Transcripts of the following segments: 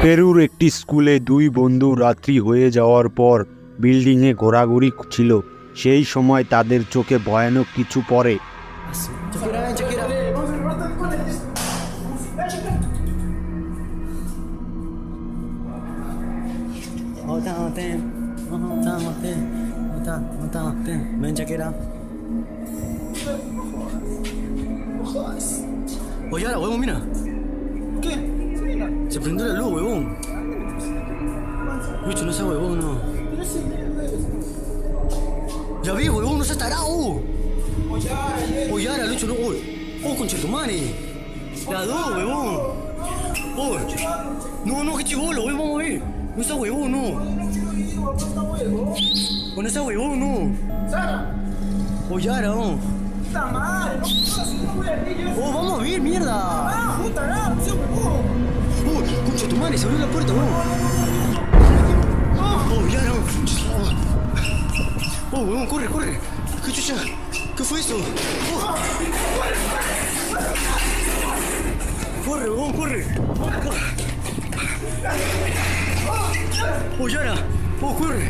পেরুর একটি স্কুলে দুই বন্ধু রাত্রি হয়ে যাওয়ার পর বিল্ডিংয়ে ঘোরাঘুরি ছিল। সেই সময় তাদের চোখে ভয়ানক কিছু পড়ে। Oye, ahora, huevón, mira. ¿Qué? Mira. Se prendió la luz, huevón. Bicho, no seas huevón, no. Pero sí, Ya vi, huevón, no seas tarado. Oye, Oye, ahora, Lucho, no. Oye, concha tu madre. La dos, huevón. Oye. No, qué chivolo, huevón, vamos a ver. No seas huevón, no. O no seas huevón, no. Sara, Oye, ahora, no. puta madre, no puedo, no voy a ir. Oh, vamos a ver, mierda. Ah, puta, no, sí, huevón. Uy, concha tu madre, se abrió la puerta, huevón. Oh, ya no. Oh, huevón, corre. ¿Qué chucha? ¿Qué fue eso? Oh. Corre, huevón, corre. Oh, Yara. Oh, corre.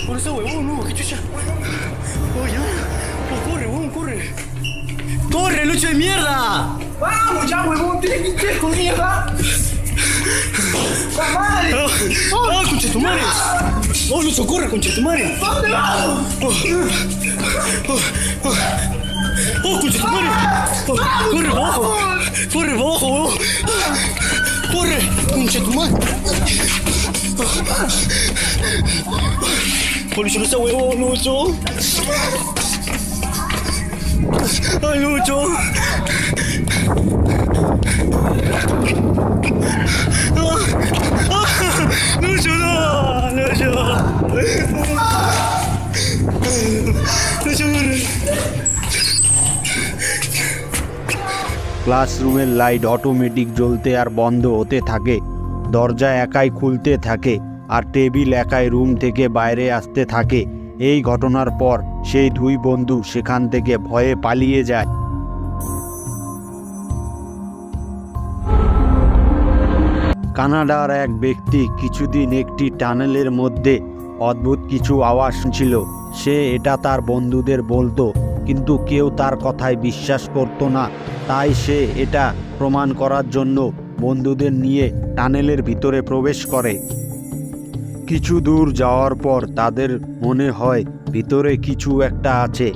Oh, esa huevón, no, qué chucha. Oh, Yara. Oh, corre, huevón, corre. ¡Corre, Lucho de mierda! Vamos ya, huevón, tienes que ir con mierda. ¡La madre! ¡Oh, concha tu madre! ¡Oh, Lucho, corre, concha tu madre! ¿Dónde vamos? ¡Oh, concha tu madre! Oh, ¡corre, para abajo! ¡Corre, para abajo, huevón! ¡Corre, concha tu madre! ¡Oh, Lucho, no seas huevón, Lucho! ¡Ay, Lucho! ¡Lucho, no! ¡Lucho! ¡Lucho, corre! ক্লাসরুমের light automatic জ্বলতে আর বন্ধ হতে থাকে। দরজা একাই খুলতে থাকে আর table একাই রুম থেকে বাইরে আসতে থাকে। এই ঘটনার পর সেই দুই বন্ধু সেখান থেকে ভয়ে পালিয়ে যায়। কানাডার এক ব্যক্তি কিছুদিন একটি টানেলের মধ্যে অদ্ভুত কিছু আওয়াজ শুনছিল। সে এটা তার বন্ধুদের বলতো, কিন্তু কেউ তার কথায় বিশ্বাস করত না। তাই সে এটা প্রমাণ করার জন্য বন্ধুদের নিয়ে টানেলের ভিতরে প্রবেশ করে। কিছু দূর যাওয়ার পর তাদের মনে হয় ভিতরে কিছু একটা আছে,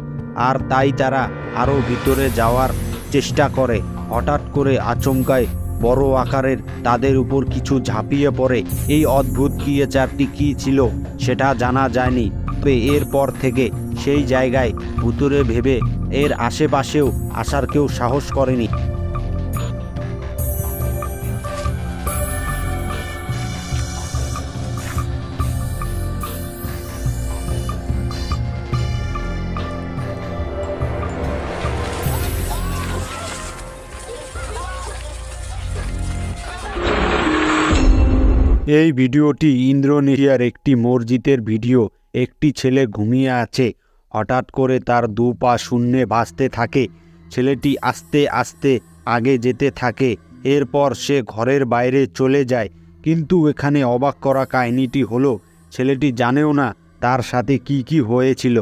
আর তাই তারা আরও ভিতরে যাওয়ার চেষ্টা করে। হঠাৎ করে আচমকায় বড় আকারের তাদের উপর কিছু ঝাঁপিয়ে পড়ে। এই অদ্ভুত ক্রিয়েচারটি কী ছিল সেটা জানা যায়নি, তবে এরপর থেকে সেই জায়গায় ভুতুড়ে ভেবে এর আশেপাশেও আসার কেউ সাহস করেনি। এই ভিডিওটি ইন্দোনেশিয়ার একটি মসজিদের ভিডিও। একটি ছেলে ঘুমিয়ে আছে। হঠাৎ করে তার দু পা শূন্যে ভাসতে থাকে। ছেলেটি আস্তে আস্তে আগে যেতে থাকে। এরপর সে ঘরের বাইরে চলে যায়। কিন্তু এখানে অবাক করা কাহিনীটি হলো, ছেলেটি জানেও না তার সাথে কি হয়েছিল।